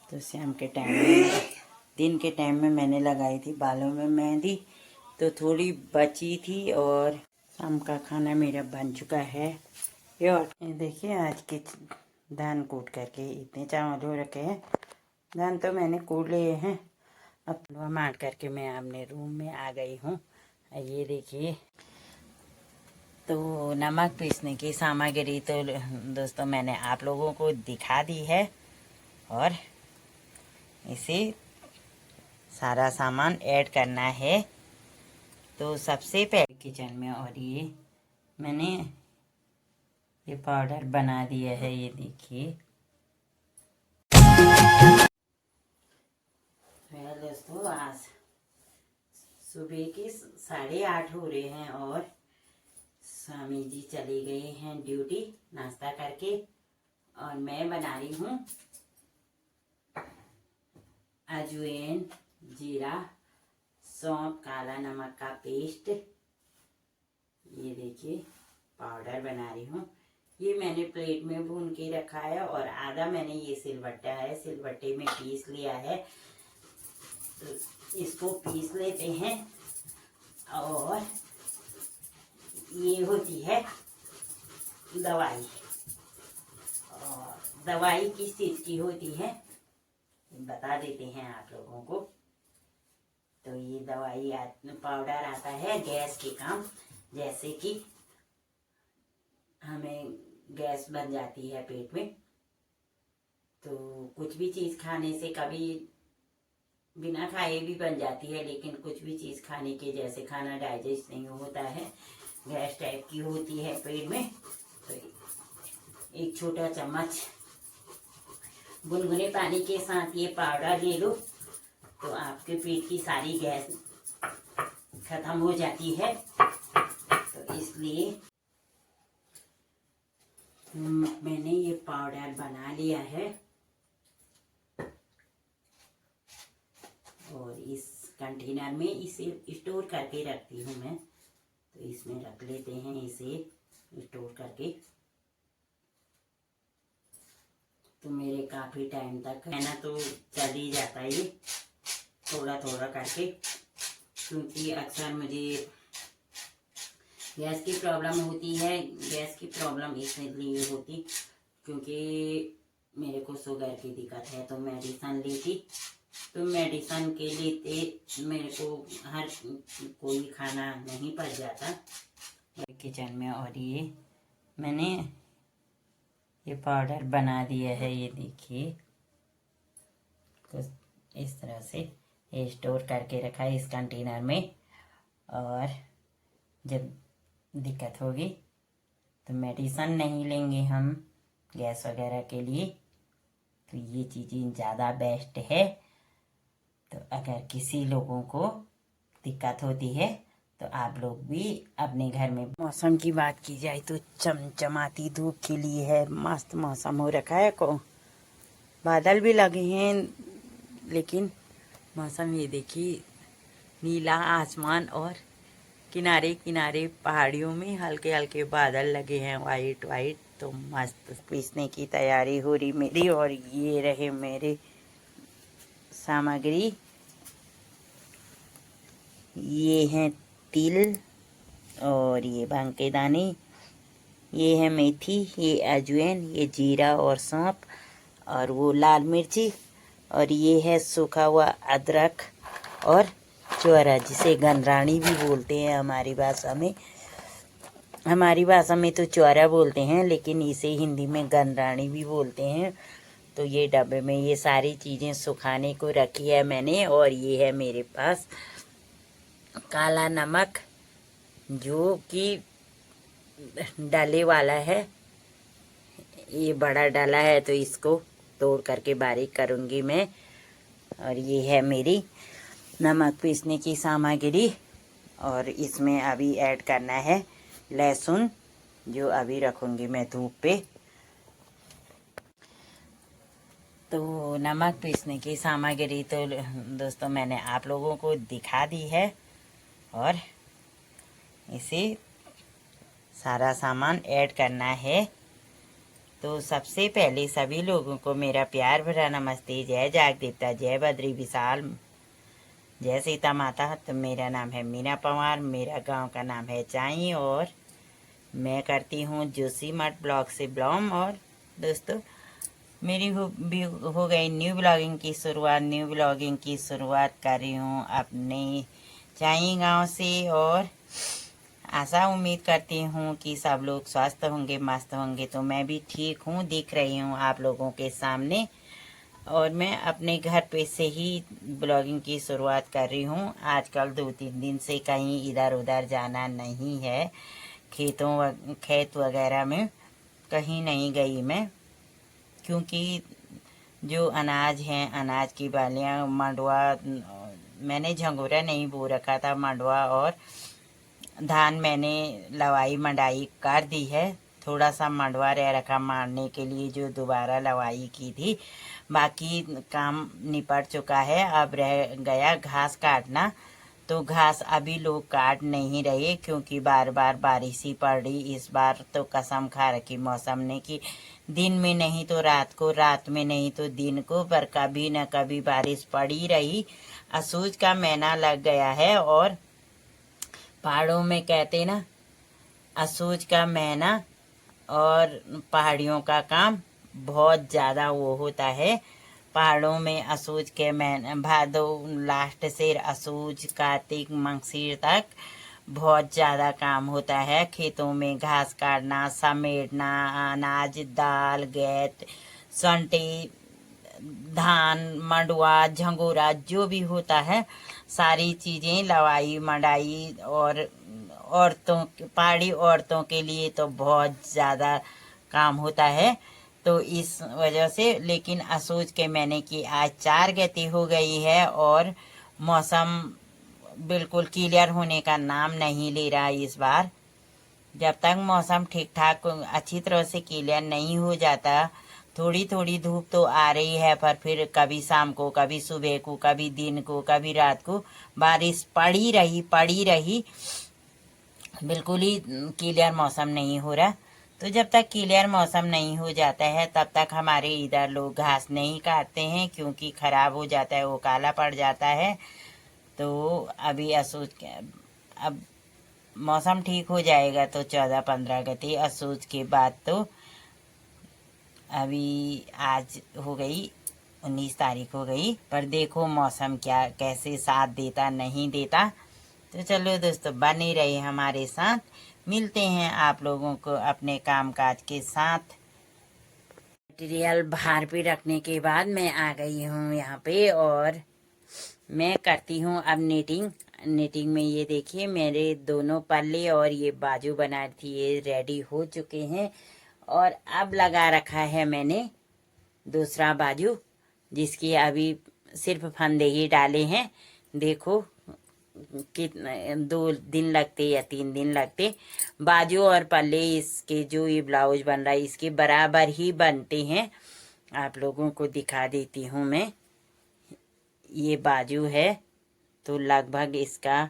तो शाम के टाइम में, दिन के टाइम में मैंने लगाई थी बालों में मेहंदी, तो थोड़ी बची थी। और शाम का खाना मेरा बन चुका है। ये देखिए, आज के धान कूट करके इतने चावल हो रखे हैं। धान तो मैंने कूट लिए हैं। अब मार करके मैं अपने रूम में आ गई हूँ। ये देखिए, तो नमक पीसने की सामग्री तो दोस्तों मैंने आप लोगों को दिखा दी है। और इसे सारा सामान ऐड करना है। तो सबसे पहले किचन में, और ये मैंने ये पाउडर बना दिया है, ये देखिए। दोस्तों आज सुबह के 8:30 हो रहे हैं और स्वामी जी चले गए हैं ड्यूटी नाश्ता करके। और मैं बना रही हूँ अजवाइन, जीरा, सौंफ, काला नमक का पेस्ट। ये देखिए पाउडर बना रही हूँ। ये मैंने प्लेट में भून के रखा है और आधा मैंने ये सिलबट्टा है, सिलबट्टे में पीस लिया है। तो इसको पीस लेते हैं। और ये होती है दवाई, और दवाई किस चीज की होती है बता देते हैं आप लोगों को। तो ये दवाई पाउडर आता है गैस के काम, जैसे कि हमें गैस बन जाती है पेट में, तो कुछ भी चीज खाने से कभी बिना खाए भी बन जाती है, लेकिन कुछ भी चीज खाने के जैसे खाना डाइजेस्ट नहीं होता है, गैस टाइप की होती है पेट में, तो एक छोटा चम्मच गुनगुने पानी के साथ ये पाउडर ले लो तो आपके पेट की सारी गैस खत्म हो जाती है। तो इसलिए मैंने ये पाउडर बना लिया है और इस कंटेनर में इसे स्टोर करके रखती हूँ मैं। तो इसमें रख लेते हैं इसे स्टोर करके। तो मेरे काफ़ी टाइम तक है ना, तो चल ही जाता है ये थोड़ा थोड़ा करके, क्योंकि अक्सर मुझे गैस की प्रॉब्लम होती है। गैस की प्रॉब्लम इसलिए होती क्योंकि मेरे को शुगर की दिक्कत है, तो मेडिसिन लेती, तो मेडिसिन के लेते मेरे को हर कोई खाना नहीं पच जाता किचन में। और ये मैंने ये पाउडर बना दिया है, ये देखिए। तो इस तरह से ये स्टोर करके रखा है इस कंटेनर में। और जब दिक्कत होगी तो मेडिसिन नहीं लेंगे हम गैस वगैरह के लिए, तो ये चीज़ें ज़्यादा बेस्ट है। तो अगर किसी लोगों को दिक्कत होती है तो आप लोग भी अपने घर में। मौसम की बात की जाए तो चमचमाती धूप खिली है, मस्त मौसम हो रखा है को, बादल भी लगे हैं, लेकिन मौसम ये देखिए, नीला आसमान और किनारे किनारे पहाड़ियों में हल्के हल्के बादल लगे हैं वाइट वाइट। तो मस्त पीसने की तैयारी हो रही मेरी। और ये रहे मेरे सामग्री, ये हैं तिल और ये भांग के दाने, ये है मेथी, ये अजवाइन, ये जीरा और सौंफ, और वो लाल मिर्ची, और ये है सूखा हुआ अदरक और चौरा, जिसे गनरानी भी बोलते हैं हमारी भाषा में। हमारी भाषा में तो चौरा बोलते हैं, लेकिन इसे हिंदी में गनरानी भी बोलते हैं। तो ये डब्बे में ये सारी चीज़ें सुखाने को रखी है मैंने। और ये है मेरे पास काला नमक, जो कि डाले वाला है, ये बड़ा डाला है, तो इसको तोड़ करके बारीक करूँगी मैं। और ये है मेरी नमक पीसने की सामग्री। और इसमें अभी ऐड करना है लहसुन, जो अभी रखूँगी मैं धूप पे। तो नमक पीसने की सामग्री तो दोस्तों मैंने आप लोगों को दिखा दी है। और इसे सारा सामान ऐड करना है। तो सबसे पहले सभी लोगों को मेरा प्यार भरा नमस्ते। जय जाग देवता, जय बद्री विशाल, जय सीता माता। तो मेरा नाम है मीना पवार, मेरा गांव का नाम है चाई और मैं करती हूँ जोशी मठ ब्लॉग से ब्लॉग। और दोस्तों मेरी हो गई न्यू ब्लॉगिंग की शुरुआत कर रही हूँ अपने चाई गांव से। और आशा उम्मीद करती हूँ कि सब लोग स्वस्थ होंगे, मस्त होंगे। तो मैं भी ठीक हूँ, दिख रही हूँ आप लोगों के सामने। और मैं अपने घर पे से ही ब्लॉगिंग की शुरुआत कर रही हूँ। आजकल 2-3 दिन से कहीं इधर उधर जाना नहीं है, खेत वगैरह में कहीं नहीं गई मैं, क्योंकि जो अनाज है, अनाज की बालियाँ, मंडवा, मैंने झंगोरा नहीं बो रखा था, मंडवा और धान मैंने लवाई मंडाई कर दी है। थोड़ा सा मंडवा रह रखा मारने के लिए, जो दोबारा लवाई की थी। बाकी काम निपट चुका है। अब रह गया घास काटना। तो घास अभी लोग काट नहीं रहे, क्योंकि बार बार बारिश ही पड़ रही। इस बार तो कसम खा रखी मौसम ने कि दिन में नहीं तो रात को, रात में नहीं तो दिन को, पर कभी न कभी बारिश पड़ी रही। असूज का महीना लग गया है और पहाड़ों में कहते ना, असूज का महीना और पहाड़ियों का काम बहुत ज़्यादा वो होता है। पहाड़ों में असूज के महीने, भादो लास्ट से असूज कार्तिक मंगसीर तक बहुत ज़्यादा काम होता है। खेतों में घास काटना, समेटना, अनाज, दाल, गेट, संटी, धान, मंडवा, झंगोरा, जो भी होता है सारी चीज़ें, लवाई मंडाई। और पहाड़ी औरतों के लिए तो बहुत ज़्यादा काम होता है। तो इस वजह से, लेकिन असूज के महीने की आज 4 गति हो गई है और मौसम बिल्कुल क्लियर होने का नाम नहीं ले रहा इस बार। जब तक मौसम ठीक ठाक अच्छी तरह से क्लियर नहीं हो जाता, थोड़ी थोड़ी धूप तो आ रही है, पर फिर कभी शाम को, कभी सुबह को, कभी दिन को, कभी रात को बारिश पड़ी रही। बिल्कुल ही क्लियर मौसम नहीं हो रहा। तो जब तक क्लियर मौसम नहीं हो जाता है, तब तक हमारे इधर लोग घास नहीं काटते हैं, क्योंकि खराब हो जाता है, वो काला पड़ जाता है। तो अभी अब मौसम ठीक हो जाएगा तो 14-15 गति असूज के बाद। तो अभी आज हो गई 19 तारीख हो गई, पर देखो मौसम कैसे साथ देता नहीं देता। तो चलो दोस्तों, बने रहे हमारे साथ, मिलते हैं आप लोगों को अपने कामकाज के साथ। मटेरियल बाहर पे रखने के बाद मैं आ गई हूँ यहाँ पे और मैं करती हूँ अब निटिंग में ये देखिए मेरे दोनों पल्ले और ये बाजू बना थी, ये रेडी हो चुके हैं। और अब लगा रखा है मैंने दूसरा बाजू, जिसकी अभी सिर्फ फंदे ही डाले हैं। देखो कितना 2 दिन लगते या 3 दिन लगते। बाजू और पल्ले इसके, जो ये ब्लाउज बन रहा है इसके बराबर ही बनते हैं। आप लोगों को दिखा देती हूँ मैं। ये बाजू है तो लगभग इसका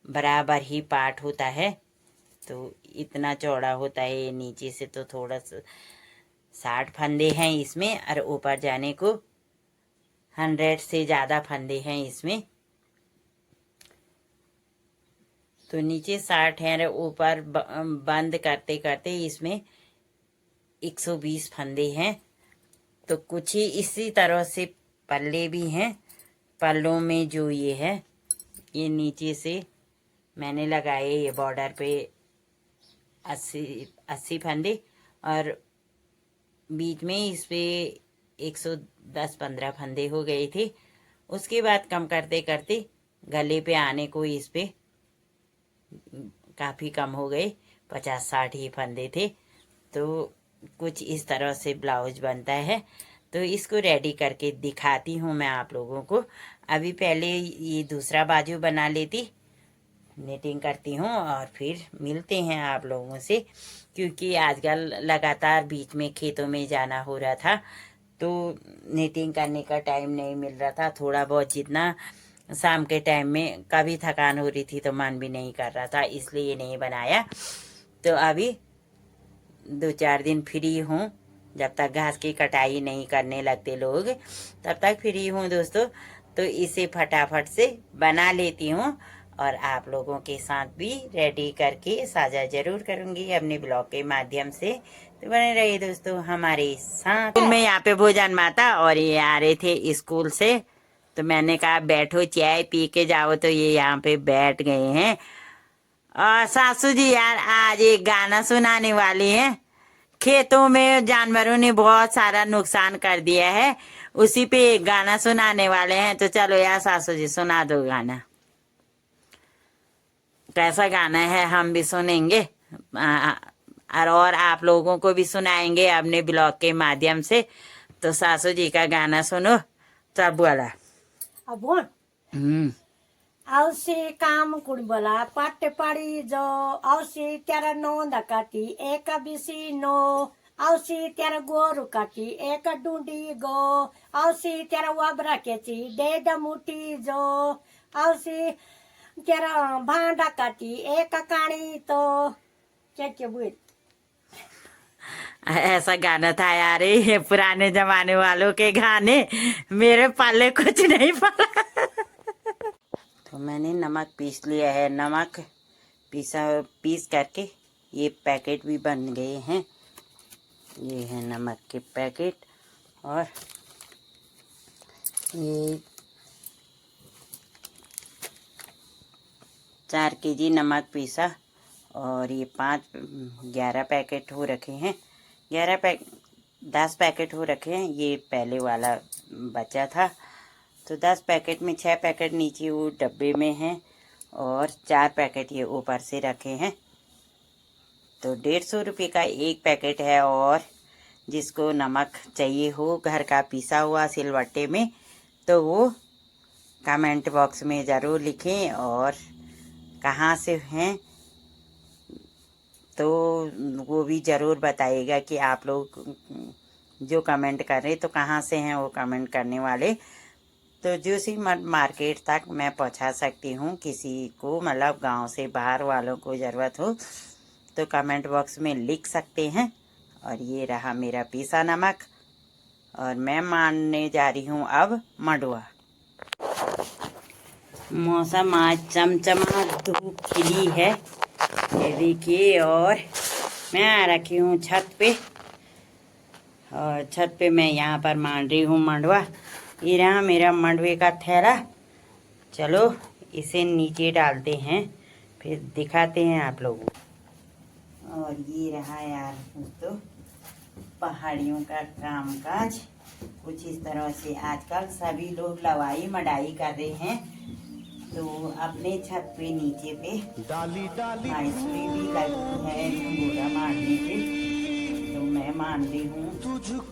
बराबर ही पार्ट होता है। तो इतना चौड़ा होता है। ये नीचे से तो थोड़ा सा 60 फंदे हैं इसमें, और ऊपर जाने को 100 से ज़्यादा फंदे हैं इसमें। तो नीचे 60 हैं, ऊपर बंद करते करते इसमें 120 फंदे हैं। तो कुछ ही इसी तरह से पल्ले भी हैं। पल्लों में जो ये है, ये नीचे से मैंने लगाए ये बॉर्डर पे 80 फंदे, और बीच में इस पे 110-15 फंदे हो गए थे। उसके बाद कम करते करते गले पे आने को इस पे काफ़ी कम हो गए, 50-60 ही फंदे थे। तो कुछ इस तरह से ब्लाउज बनता है। तो इसको रेडी करके दिखाती हूँ मैं आप लोगों को। अभी पहले ये दूसरा बाजू बना लेती, निटिंग करती हूँ और फिर मिलते हैं आप लोगों से, क्योंकि आजकल लगातार बीच में खेतों में जाना हो रहा था, तो निटिंग करने का टाइम नहीं मिल रहा था। थोड़ा बहुत जितना शाम के टाइम में कभी थकान हो रही थी तो मन भी नहीं कर रहा था, इसलिए नहीं बनाया। तो अभी 2-4 दिन फ्री हूँ, जब तक घास की कटाई नहीं करने लगते लोग तब तक फ्री हूँ दोस्तों। तो इसे फटाफट से बना लेती हूँ और आप लोगों के साथ भी रेडी करके साझा जरूर करूँगी अपने ब्लॉग के माध्यम से। तो बने रहिए दोस्तों हमारे साथ। मैं यहाँ पे भोजन माता और ये आ रहे थे स्कूल से, तो मैंने कहा बैठो चाय पी के जाओ, तो ये यहाँ पे बैठ गए हैं। और सासू जी यार आज एक गाना सुनाने वाली हैं। खेतों में जानवरों ने बहुत सारा नुकसान कर दिया है, उसी पे एक गाना सुनाने वाले हैं। तो चलो यार सासू जी सुना दो गाना। कैसा गाना है हम भी सुनेंगे और आप लोगों को भी सुनाएंगे अपने ब्लॉग के माध्यम से। तो सासू जी का गाना सुनो। तब बोला अब बोल औसी काम कुड़बला पाटे पाड़ी जो औसी त्यारा नोंदा काटी एक बिसी नो औसी त्यारा गोरु काटी एक डूंडी गो औसी त्यारा वाबरा केची डेड मुठी जो औसी त्यारा भांडा काटी एक काणी तो क्या बोल। ऐसा गाना था यार, ये पुराने जमाने वालों के गाने, मेरे पाले कुछ नहीं पड़ा। तो मैंने नमक पीस लिया है, नमक पीस करके ये पैकेट भी बन गए हैं। ये है नमक के पैकेट और ये 4 kg नमक पीसा और ये 11 पैकेट हो रखे हैं। 10 पैकेट हो रखे हैं। ये पहले वाला बचा था, तो 10 पैकेट में 6 पैकेट नीचे वो डब्बे में हैं और 4 पैकेट ये ऊपर से रखे हैं। तो 150 रुपये का एक पैकेट है। और जिसको नमक चाहिए हो घर का पिसा हुआ सिलवट्टे में, तो वो कमेंट बॉक्स में ज़रूर लिखें और कहाँ से हैं तो वो भी ज़रूर बताइएगा कि आप लोग जो कमेंट कर रहे तो कहाँ से हैं वो कमेंट करने वाले। तो जो सी मार्केट तक मैं पहुंचा सकती हूँ किसी को, मतलब गांव से बाहर वालों को ज़रूरत हो तो कमेंट बॉक्स में लिख सकते हैं। और ये रहा मेरा पीसा नमक और मैं मारने जा रही हूँ अब मंडुआ। मौसम आज चमचमा धूप खिली है, ये देखिए। और मैं आ रखी हूँ छत पे और छत पे मैं यहाँ पर मान रही हूँ मंडुआ। ये रहा मेरा मंडवे का थैला। चलो इसे नीचे डालते हैं, फिर दिखाते हैं आप लोगों को। और ये रहा यार दोस्तों पहाड़ियों का कामकाज कुछ इस तरह से। आजकल सभी लोग लवाई मडाई कर रहे हैं, तो अपने छत पे नीचे पे माइसरी भी लगती है घोड़ा मारने पे, तो मैं मान रही हूँ।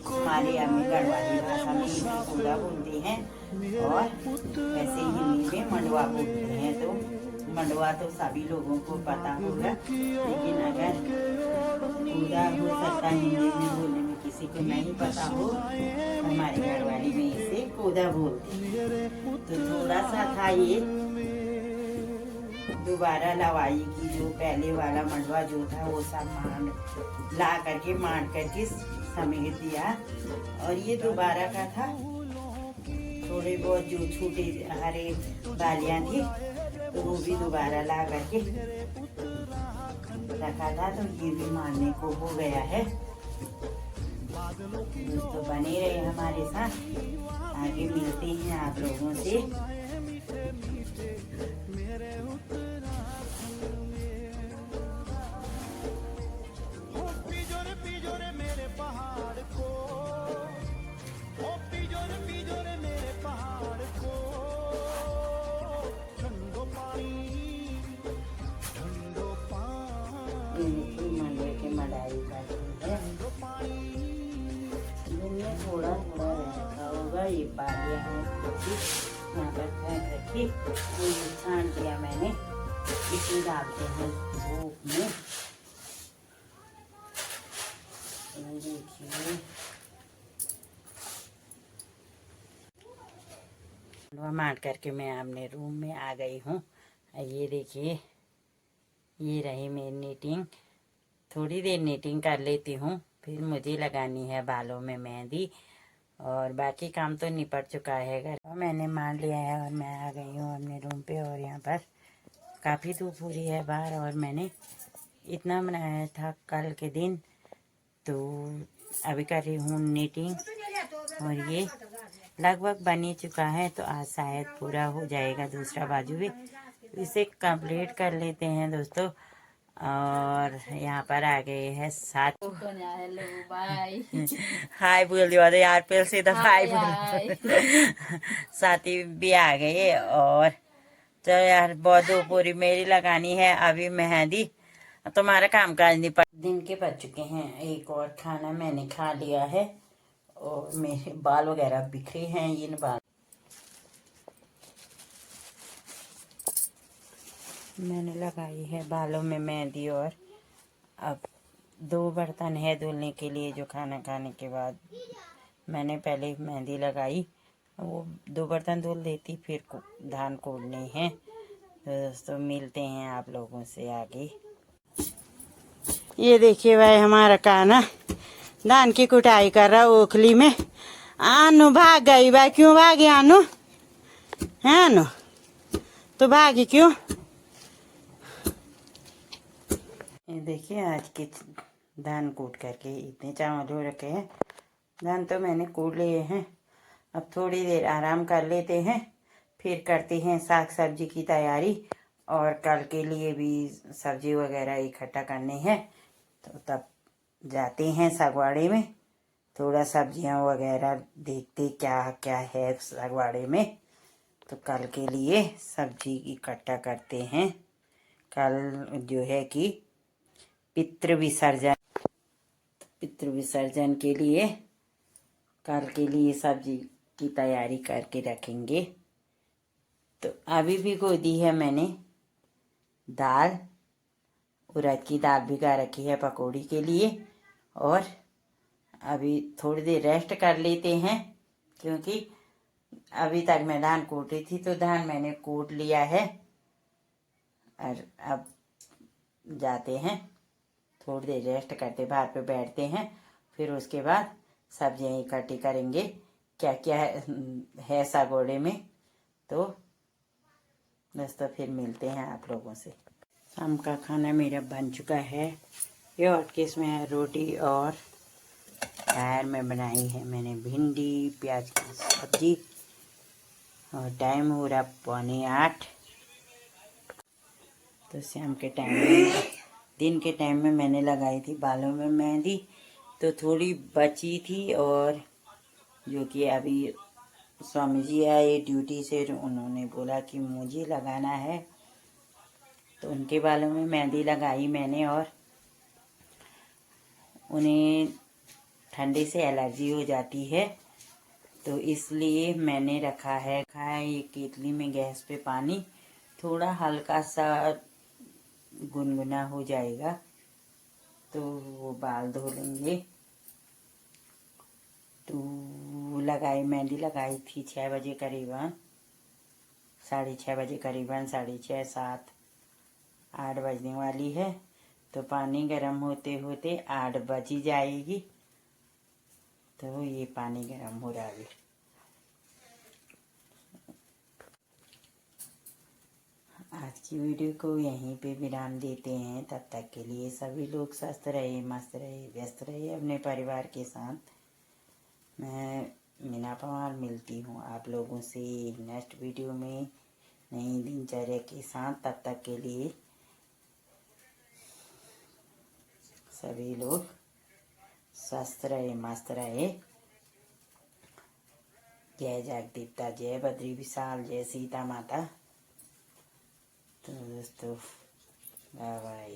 हमारे अम्मी गढ़वाली भाषा में इसे कूड़ा बोलते हैं और वैसे हिंदी में मंडवा बोलते हैं। तो मंडवा तो सभी लोगों को पता होगा, लेकिन अगर कूड़ा हो सकता है हिंदी में बोलने में किसी को नहीं पता हो, तो हमारे गढ़वाली में इसे कूदा बोलते हैं। तो थोड़ा सा था ये दोबारा लवाई की, जो पहले वाला मंडवा जो था वो सब ला करके मार करके समेट दिया। और ये दोबारा का था, थोड़े बहुत जो छोटे हरे बालियां थी तो वो भी दोबारा ला करके रखा था, तो ये भी मारने को हो गया है। दोस्तों बने रहे हमारे साथ, आगे मिलते हैं आप लोगों से। मंडवे के मडाई करती है, इनमें थोड़ा थोड़ा रखा होगा। ये बालियां हैं यहाँ पर फेंक रखी, ये छान दिया मैंने, इसे डालते हैं धूप में। देखिए मार करके मैं अपने रूम में आ गई हूँ। ये देखिए ये रही मेरी नीटिंग, थोड़ी देर नीटिंग कर लेती हूँ, फिर मुझे लगानी है बालों में मेहंदी और बाकी काम तो निपट चुका है घर। और मैंने मान लिया है और मैं आ गई हूँ अपने रूम पे। और यहाँ पर काफ़ी धूप हो रही है बाहर और मैंने इतना बनाया था कल के दिन, तो अभी कर रही हूँ नीटिंग और ये लगभग बन ही चुका है। तो आज शायद पूरा हो जाएगा दूसरा बाजू भी, इसे कंप्लीट कर लेते हैं दोस्तों। और यहाँ पर आ गए हैं साथ। Hello bye. हाय बोल दिया यार, फिर से तो हाय बोल। साथी भी आ गए और चलो यार, बहुत धूप पूरी मेरी लगानी है अभी मेहंदी। तुम्हारा काम काज नहीं पड़। दिन के बज चुके हैं एक और खाना मैंने खा लिया है और मेरे बाल वगैरह बिखरे हैं। इन बाल मैंने लगाई है बालों में मेहंदी और अब 2 बर्तन है धुलने के लिए जो खाना खाने के बाद मैंने पहले मेहंदी लगाई। वो 2 बर्तन धुल देती, फिर धान कोड़ने हैं। तो दोस्तों मिलते हैं आप लोगों से आगे। ये देखिए भाई हमारा काना धान की कुटाई कर रहा ओखली में। आनू भाग गई भाई, क्यों भागी आनू? है आनू तो भागी क्यों? ये देखिए आज के धान कूट करके इतने चावल हो रखे हैं। धान तो मैंने कूट लिए हैं, अब थोड़ी देर आराम कर लेते हैं, फिर करते हैं साग सब्जी की तैयारी। और कल के लिए भी सब्जी वगैरह इकट्ठा करने हैं, तो तब जाते हैं सागवाड़े में। थोड़ा सब्जियां वगैरह देखते क्या क्या है सागवाड़े में, तो कल के लिए सब्जी इकट्ठा करते हैं। कल जो है कि पितृ विसर्जन के लिए कल के लिए सब्जी की तैयारी करके रखेंगे। तो अभी भिगो दी है मैंने दाल, उड़द की दाल भिगा रखी है पकौड़ी के लिए। और अभी थोड़ी देर रेस्ट कर लेते हैं, क्योंकि अभी तक मैं धान कूट रही थी, तो धान मैंने कूट लिया है। और अब जाते हैं थोड़ी देर रेस्ट करते, बाहर पे बैठते हैं, फिर उसके बाद सब्जियां इकट्ठी करेंगे क्या क्या है सागोड़े में। तो दोस्तों फिर मिलते हैं आप लोगों से। शाम का खाना मेरा बन चुका है। ये और किसमें है रोटी और यार में बनाई है मैंने भिंडी प्याज की सब्जी। और टाइम हो रहा 7:45। तो शाम के टाइम में दिन के टाइम में मैंने लगाई थी बालों में मेहंदी, तो थोड़ी बची थी। और जो कि अभी स्वामी जी आए ड्यूटी से, उन्होंने बोला कि मुझे लगाना है, तो उनके बालों में मेहंदी लगाई मैंने। और उन्हें ठंडे से एलर्जी हो जाती है, तो इसलिए मैंने रखा है ये केतली में गैस पे पानी, थोड़ा हल्का सा गुनगुना हो जाएगा तो वो बाल धो लेंगे। तो लगाई मेहंदी लगाई थी 6 बजे करीबन, 6:30 बजे करीबन, 6:30 7 8 बजने वाली है। तो पानी गर्म होते होते 8 बज ही जाएगी। तो ये पानी गर्म हो रहा है। आज की वीडियो को यहीं पे विराम देते हैं। तब तक के लिए सभी लोग स्वस्थ रहे, मस्त रहे, व्यस्त रहे अपने परिवार के साथ। मैं मीना पवार मिलती हूँ आप लोगों से नेक्स्ट वीडियो में नई दिनचर्या के साथ। तब तक के लिए सभी लोग स्वस्थ रहे, मस्त रहे। जय जगदीप्ता, जय बद्री विशाल, जय सीता माता। तो दोस्तों बाय बाय।